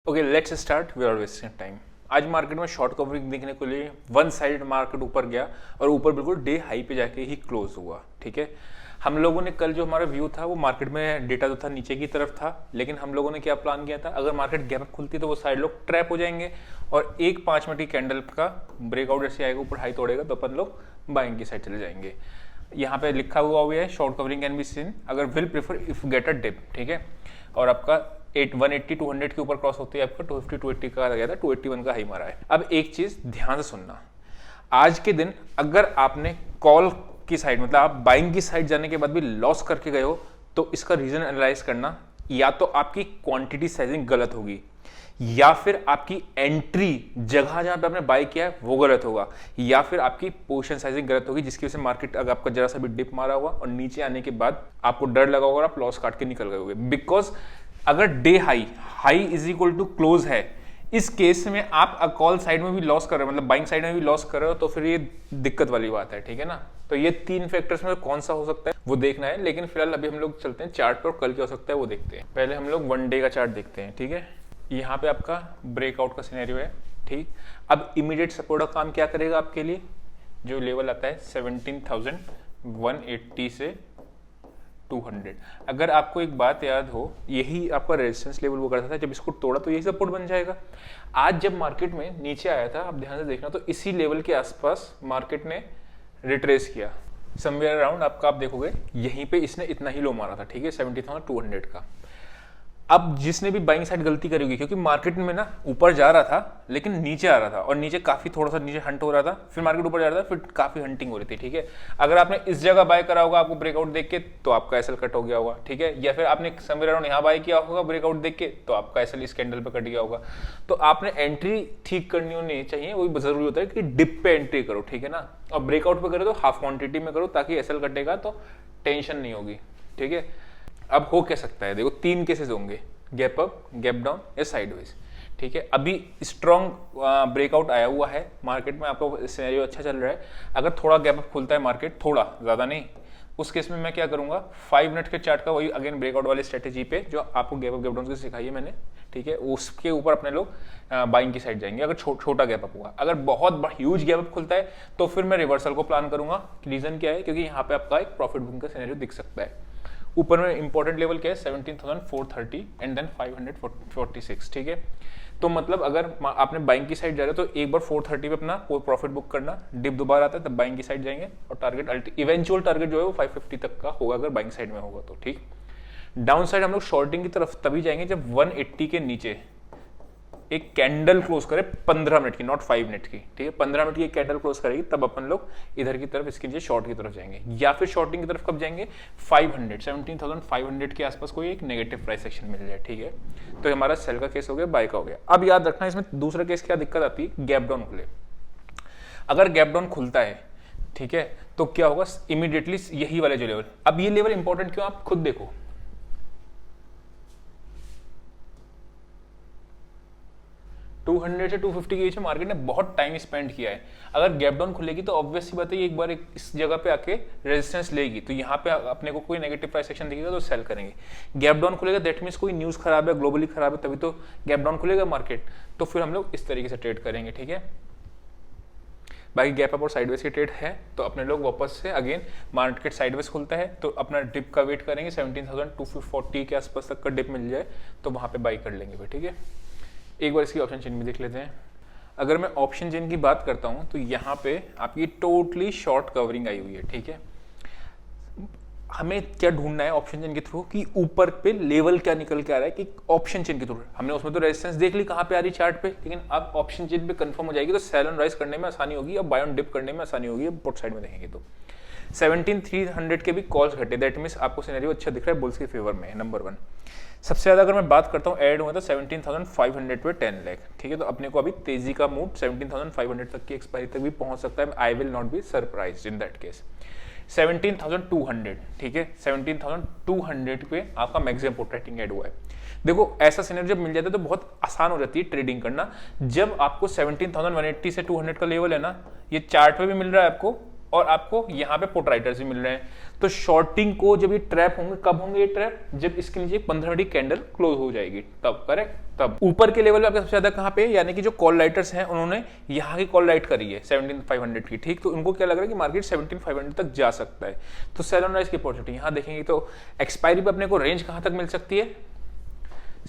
Okay, let's start without wasting time. आज market में short covering देखने को लिए वन साइड मार्केट ऊपर गया और ऊपर बिल्कुल डे हाई पे जाके ही क्लोज हुआ। ठीक है, हम लोगों ने कल जो हमारा व्यू था वो मार्केट में डेटा जो था नीचे की तरफ था, लेकिन हम लोगों ने क्या प्लान किया था, अगर मार्केट गैप अप खुलती तो वो साइड लोग ट्रैप हो जाएंगे और एक 5 मिनट की कैंडल का ब्रेकआउट जैसे आएगा ऊपर हाई तोड़ेगा तो अपन लोग बाइंग की साइड चले जाएंगे। यहाँ पे लिखा हुआ है short covering can be seen अगर will prefer if get a dip. ठीक है, और आपका 180 200 के ऊपर क्रॉस होती है आपका 250 280 का आ गया था, 281 का हाई मारा है। अब एक चीज ध्यान से सुनना, आज के दिन अगर आपने कॉल की साइड मतलब आप बाइंग की साइड जाने के बाद भी लॉस करके गए हो तो इसका रीजन एनालाइज करना, या तो आपकी क्वांटिटी साइजिंग गलत होगी या फिर आपकी एंट्री जगह जहां पे आपने बाय किया है वो गलत होगा, या फिर आपकी पोजीशन साइजिंग गलत होगी जिसकी वजह से मार्केट अगर आपका जरा सा भी डिप मारा होगा और नीचे आने के बाद आपको डर लगा होगा और आप लॉस काट के निकल गए होंगे। बिकॉज अगर day high is equal to close है, इस केस में आप कॉल साइड में भी लॉस कर रहे हो मतलब बाइंग साइड में भी लॉस कर रहे हो तो फिर ये दिक्कत वाली बात है। ठीक है ना, तो ये 3 फैक्टर्स में कौन सा हो सकता है वो देखना है, लेकिन फिलहाल अभी हम लोग चलते हैं चार्ट पर और कल क्या हो सकता है वो देखते हैं। पहले हम लोग 1 डे का चार्ट देखते हैं। ठीक है, यहाँ पे आपका ब्रेकआउट का सिनेरियो है। ठीक, अब इमीडिएट सपोर्ट का काम क्या करेगा आपके लिए, जो लेवल आता है 17,180 से 200। अगर आपको एक बात याद हो, यही आपका रेजिस्टेंस लेवल वो करता था, जब इसको तोड़ा तो यही सपोर्ट बन जाएगा। आज जब मार्केट में नीचे आया था, आप ध्यान से देखना, तो इसी लेवल के आसपास मार्केट ने रिट्रेस किया समवेयर अराउंड आपका, आप देखोगे यहीं पे इसने इतना ही लो मारा था। ठीक है, 70,200 का। अब जिसने भी बाइंग साइड गलती करी होगी, क्योंकि मार्केट में ना ऊपर जा रहा था लेकिन नीचे आ रहा था और नीचे काफी थोड़ा सा नीचे हंट हो रहा था, फिर मार्केट ऊपर जा रहा था, फिर काफी हंटिंग हो रही थी। ठीक है, अगर आपने इस जगह बाय करा होगा आपको ब्रेकआउट देख के तो आपका एसएल कट हो गया होगा। ठीक है, या फिर आपने समवेयर अराउंड यहाँ बाय किया होगा ब्रेकआउट देख के तो आपका एसएल इस कैंडल पे कट गया होगा। तो आपने एंट्री ठीक करनी होनी चाहिए, वही जरूरी होता है कि डिप पे एंट्री करो। ठीक है ना, और ब्रेकआउट पे करो तो हाफ क्वांटिटी में करो ताकि एसएल कटेगा तो टेंशन नहीं होगी। ठीक है, अब हो क्या सकता है, देखो 3 केसेस होंगे, गैप अप, गैप डाउन या साइडवेज। ठीक है, अभी स्ट्रॉन्ग ब्रेकआउट आया हुआ है मार्केट में, आपका सिनेरियो अच्छा चल रहा है। अगर थोड़ा गैप अप खुलता है मार्केट, थोड़ा ज्यादा नहीं, उस केस में मैं क्या करूंगा, 5 मिनट के चार्ट का वही अगेन ब्रेकआउट वाली स्ट्रेटेजी पे जो आपको गैप अप गैप डाउन की सिखाई है मैंने। ठीक है, उसके ऊपर अपने लोग बाइंग की साइड जाएंगे अगर छोटा गैप अप हुआ। अगर बहुत ह्यूज गैप अप खुलता है तो फिर मैं रिवर्सल को प्लान करूंगा। रीजन क्या है, क्योंकि यहाँ पे आपका एक प्रॉफिट बुकिंग का सिनेरियो दिख सकता है। ऊपर में इंपॉर्टेंट लेवल क्या है 17,430 एंड देन 546। ठीक है, तो मतलब अगर आपने बाइंग की साइड जा रहे हो तो एक बार 430 पे अपना प्रॉफिट बुक करना, डिप दोबारा आता है तब बाइंग की साइड जाएंगे और टारगेट इवेंचुअल टारगेट जो है वो 550 तक का होगा अगर बाइंग साइड में होगा तो। ठीक, डाउन साइड हम लोग शॉर्टिंग की तरफ तभी जाएंगे जब 180 के नीचे एक कैंडल क्लोज करे 15 मिनट की, नॉट 5 मिनट की। ठीक है, 15 मिनट की एक कैंडल क्लोज करेगी तब अपन लोग इधर की तरफ इसके नीचे शॉर्ट की तरफ जाएंगे, या फिर शॉर्टिंग की तरफ कब जाएंगे, 17,500 के आसपास कोई एक नेगेटिव प्राइस एक्शन मिल जाए। ठीक है, तो हमारा सेल का केस हो गया, बाय का हो गया। अब याद रखना इसमें दूसरा केस क्या दिक्कत आती है, गैप डाउन खुले। अगर गैप डाउन खुलता है, ठीक है, तो क्या होगा, इमीडिएटली यही वाले जो लेवल, अब ये लेवल इंपॉर्टेंट क्यों, आप खुद देखो, 200 से 250 के बीच में मार्केट ने बहुत टाइम स्पेंड किया है। अगर गैप डाउन खुलेगी तो ऑब्वियस सी बात है एक बार इस जगह पे आके रेजिस्टेंस लेगी, तो यहाँ पे अपने को कोई नेगेटिव प्राइस एक्शन दिखेगा तो सेल करेंगे। गैप डाउन खुलेगा दैट मींस कोई न्यूज खराब है, ग्लोबली खराब है, तभी तो गैप डाउन खुलेगा मार्केट, तो फिर हम लोग इस तरीके से ट्रेड करेंगे। ठीक है, बाकी गैप अप और साइडवेज की ट्रेड है तो अपने लोग वापस से अगेन मार्केट साइडवेज खुलता है तो अपना डिप का वेट करेंगे, 17,240 के आसपास तक का डिप मिल जाए तो वहां पे बाई कर लेंगे फिर। ठीक है, एक बार इसकी ऑप्शन चेन भी देख लेते हैं। अगर मैं ऑप्शन चेन की बात करता हूं तो यहाँ पे आपकी टोटली शॉर्ट कवरिंग आई हुई है। ठीक है, हमें क्या ढूंढना है ऑप्शन चेन के थ्रू कि ऊपर पे लेवल क्या निकल के आ रहा है, कि ऑप्शन चेन के थ्रू हमने उसमें तो रेजिस्टेंस देख ली कहाँ पे आ रही चार्ट पे, लेकिन अब ऑप्शन चेन पे कंफर्म हो जाएगी तो सेल ऑन राइज करने में आसानी होगी और बाय ऑन डिप करने में आसानी होगी। पुट साइड में देखेंगे तो 17,300 के भी कॉल्स घटे, दैट मींस आपको सिनेरियो अच्छा दिख रहा है, बुल्स के फेवर में है। नंबर 1 सबसे ज्यादा अगर मैं बात करता हूँ ऐड हुआ था 17,500 पे 10 लाख। ठीक है, तो अपने को अभी तेजी का मूव 17,500 तक की एक्सपायरी तक भी पहुंच सकता है। I will not be surprised in that case. 17,200, ठीक है, 17,200 पे आपका मैक्सिमम पुट राइटिंग ऐड हुआ है। देखो ऐसा सिनेरियो जब मिल जाता है तो बहुत आसान हो जाती है ट्रेडिंग करना। जब आपको 17,180 से 200 का लेवल है ना, ये चार्ट पे भी मिल रहा है आपको और आपको यहाँ पे पुट राइटर्स भी मिल रहे हैं। तो शॉर्टिंग को जब ये ट्रैप होंगे, कब होंगे ये ट्रैप? जब इसके नीचे 15 मिनट की कैंडल क्लोज हो जाएगी तब, करेक्ट? तब ऊपर के लेवल पे आपका सबसे ज्यादा कहाँ पे, यानी कि जो कॉल राइटर्स हैं उन्होंने यहाँ की कॉल राइट करी है 17,500 की, ठीक? तो उनको क्या लग रहा है कि मार्केट 17,500 तक जा सकता है। तो सेल ऑन राइज की अपॉर्चुनिटी यहाँ देखेंगे तो एक्सपायरी पे अपने को रेंज कहाँ तक मिल सकती है?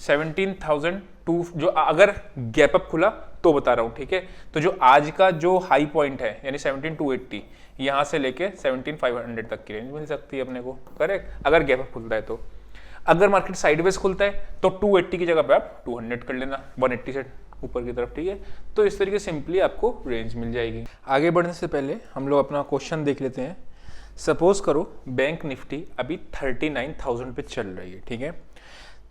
17,002, जो अगर गैप अप खुला तो बता रहा हूं, ठीक है? तो जो आज का जो हाई पॉइंट है यानी 17,280, यहां से लेके 17,500 तक की रेंज मिल सकती है अपने को, करेक्ट? अगर गैप अप खुलता है तो। अगर मार्केट साइडवेज खुलता है तो 280 की जगह पे आप 200 कर लेना, 180 से ऊपर की तरफ, ठीक है? तो इस तरीके से सिंपली आपको रेंज मिल जाएगी। आगे बढ़ने से पहले हम लोग अपना क्वेश्चन देख लेते हैं। सपोज करो बैंक निफ्टी अभी 39,000 पे चल रही है, ठीक है?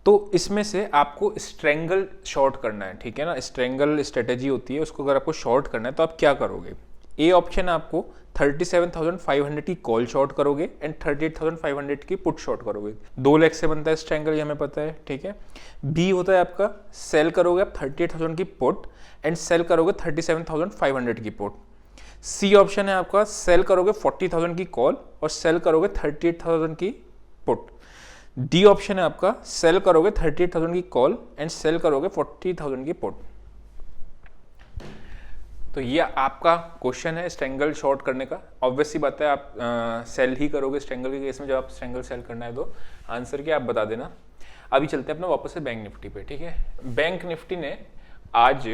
तो इसमें से आपको स्ट्रेंगल शॉर्ट करना है, ठीक है ना? स्ट्रेंगल स्ट्रेटेजी होती है, उसको अगर आपको शॉर्ट करना है तो आप क्या करोगे? ए ऑप्शन है आपको 37,500 की कॉल शॉर्ट करोगे एंड 38,500 की पुट शॉर्ट करोगे। 2 लेग से बनता है स्ट्रेंगल, ये हमें पता है, ठीक है? बी होता है आपका सेल करोगे आप 38,000 की पुट एंड सेल करोगे 37,500 की पुट। सी ऑप्शन है आपका सेल करोगे 40,000 की कॉल और सेल करोगे 38,000 की पुट। डी ऑप्शन है आपका सेल करोगे 38,000 की कॉल एंड सेल करोगे 40,000 की पुट। तो ये आपका क्वेश्चन है स्ट्रेंगल शॉर्ट करने का। ऑब्वियस सी बात है आप सेल ही करोगे स्ट्रेंगल के केस में, जब आप स्ट्रेंगल सेल करना है तो आंसर क्या आप बता देना। अभी चलते हैं अपना वापस से बैंक निफ्टी पे, ठीक है? बैंक निफ्टी ने आज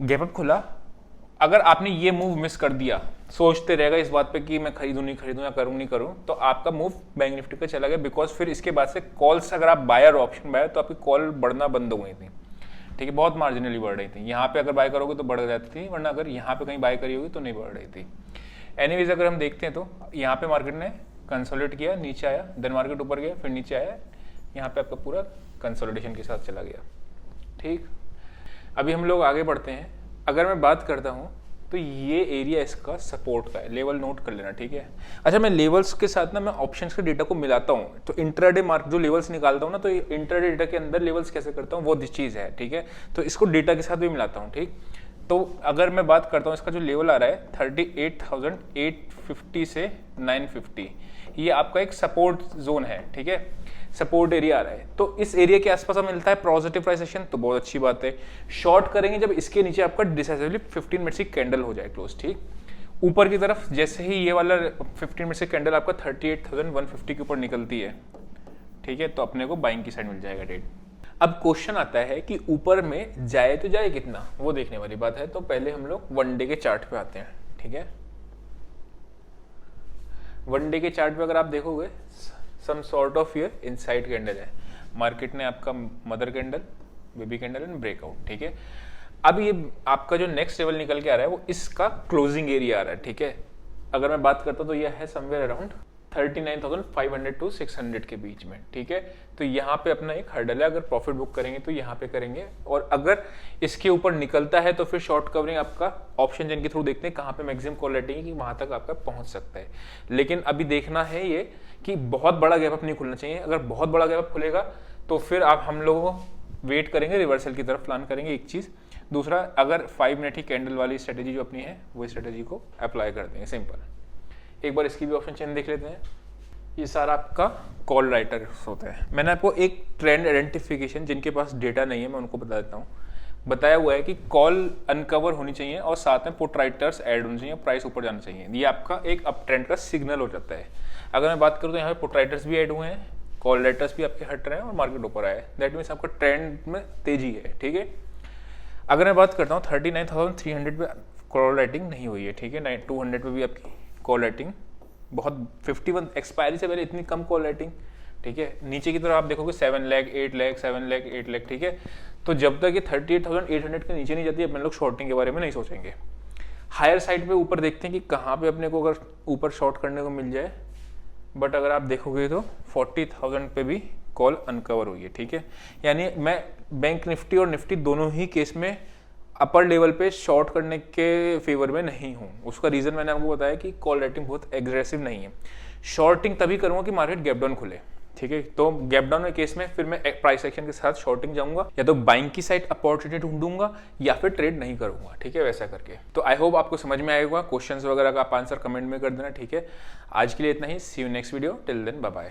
गैप अप खुला। अगर आपने ये मूव मिस कर दिया, सोचते रहेगा इस बात पे कि मैं खरीदूं नहीं खरीदूं या करूं नहीं करूं, तो आपका मूव बैंक निफ्टी पे चला गया, बिकॉज फिर इसके बाद से कॉल्स, अगर आप बायर ऑप्शन बायर, तो आपकी कॉल बढ़ना बंद हो गई थी, ठीक है? बहुत मार्जिनली बढ़ रही थी। यहाँ पे अगर बाय करोगे तो बढ़ जाती थी, वरना अगर यहाँ पे कहीं बाय करी होगी तो नहीं बढ़ रही थी। एनीवेज अगर हम देखते हैं तो यहाँ पे मार्केट ने कंसोलिडेट किया, नीचे आया, देन मार्केट ऊपर गया, फिर नीचे आया, यहाँ पे आपका पूरा कंसोलिडेशन के साथ चला गया, ठीक? अभी हम लोग आगे बढ़ते हैं। अगर मैं बात करता हूँ तो ये एरिया इसका सपोर्ट का है, लेवल नोट कर लेना, ठीक है? अच्छा, मैं लेवल्स के साथ ना मैं ऑप्शंस के डेटा को मिलाता हूँ, तो इंट्राडे मार्क जो लेवल्स निकालता हूँ ना, तो इंट्राडे डेटा के अंदर लेवल्स कैसे करता हूँ वो चीज़ है, ठीक है? तो इसको डेटा के साथ भी मिलाता हूँ, ठीक? तो अगर मैं बात करता हूँ इसका जो लेवल आ रहा है 38,850 से 950, ये आपका एक सपोर्ट जोन है, ठीक है? सपोर्ट एरिया आ रहा है, तो इस एरिया के आसपास हमें मिलता है पॉजिटिव प्राइसेशन, तो बहुत अच्छी बात है। शॉर्ट करेंगे जब इसके नीचे आपका डिसाइसिवली 15 मिनट्स की कैंडल हो जाए क्लोज, ठीक? ऊपर की तरफ जैसे ही ये वाला 15 मिनट्स की कैंडल आपका 38,150 के ऊपर निकलती है, ठीक है? तो अपने को बाइंग की साइड मिल जाएगा रेट। अब क्वेश्चन आता है कि ऊपर में जाए तो जाए कितना, वो देखने वाली बात है। तो पहले हम लोग वन डे के चार्ट पे आते हैं, ठीक है? वन डे के चार्ट पे अगर आप देखोगे some sort of here inside candle है, मार्केट ने आपका mother candle, baby candle and breakout, ठीक है? अब ये आपका जो नेक्स्ट लेवल निकल के आ रहा है वो इसका क्लोजिंग एरिया आ रहा है, ठीक है? अगर मैं बात करता हूँ तो यह है समवेयर अराउंड 39,500 टू 600 के बीच में, ठीक है? तो यहाँ पे अपना एक हर्डल है, अगर प्रॉफिट बुक करेंगे तो यहाँ पे करेंगे, और अगर इसके ऊपर निकलता है तो फिर शॉर्ट कवरिंग आपका ऑप्शन जिनके थ्रू देखते हैं कहाँ पे मैक्सिमम कॉल रेटिंग है कि वहां तक आपका पहुंच सकता है। लेकिन अभी देखना है ये कि बहुत बड़ा गैप अप नहीं खुलना चाहिए। अगर बहुत बड़ा गैप अप खुलेगा तो फिर आप हम लोग वेट करेंगे, रिवर्सल की तरफ प्लान करेंगे, एक चीज। दूसरा, अगर 5 मिनट ही कैंडल वाली स्ट्रेटेजी जो अपनी है वो स्ट्रेटेजी को अप्लाई कर देंगे, सिंपल। एक बार इसकी भी ऑप्शन चेन देख लेते हैं। ये सारा आपका कॉल राइटर्स होता है। मैंने आपको एक ट्रेंड आइडेंटिफिकेशन, जिनके पास डेटा नहीं है मैं उनको बता देता हूँ, बताया हुआ है कि कॉल अनकवर होनी चाहिए और साथ में पुट राइटर्स ऐड होने चाहिए, प्राइस ऊपर जाना चाहिए। ये आपका एक अप ट्रेंड का सिग्नल हो जाता है। अगर मैं बात करूँ तो यहाँ पे पुट राइटर्स भी ऐड हुए हैं, कॉल राइटर्स भी आपके हट रहे हैं और मार्केट ऊपर आया है, दैट मीन्स आपका ट्रेंड में तेजी है, ठीक है? अगर मैं बात करता हूँ 39,300 पे कॉल राइटिंग नहीं हुई है, ठीक है? 200 पे भी आपकी कॉल राइटिंग बहुत 51 एक्सपायरी से पहले इतनी कम कॉल राइटिंग, ठीक है? नीचे की तरफ आप देखोगे 7 लाख 8 लाख 7 लाख 8 लाख, ठीक है? तो जब तक ये 38,800 के नीचे नहीं जाती अपने लोग शॉर्टिंग के बारे में नहीं सोचेंगे। हायर साइड पे ऊपर देखते हैं कि कहाँ पे अपने को अगर ऊपर शॉर्ट करने को मिल जाए, बट अगर आप देखोगे तो 40,000 पे भी कॉल अनकवर हुई है, ठीक है? यानी मैं बैंक निफ्टी और निफ्टी दोनों ही केस में अपर लेवल पे शॉर्ट करने के फेवर में नहीं हूँ। उसका रीजन मैंने आपको बताया कि कॉल रेटिंग बहुत एग्रेसिव नहीं है। शॉर्टिंग तभी करूँगा कि मार्केट गैप डाउन खुले, ठीक है। तो गैप डाउन के केस में फिर मैं प्राइस एक्शन के साथ शॉर्टिंग जाऊंगा, या तो बाइंग की साइड अपॉर्चुनिटी ढूंढूंगा या फिर ट्रेड नहीं करूंगा, ठीक है, वैसा करके। तो आई होप आपको समझ में आएगा। क्वेश्चंस वगैरह का आप आंसर कमेंट में कर देना, ठीक है। आज के लिए इतना ही। See you next video, till then bye bye.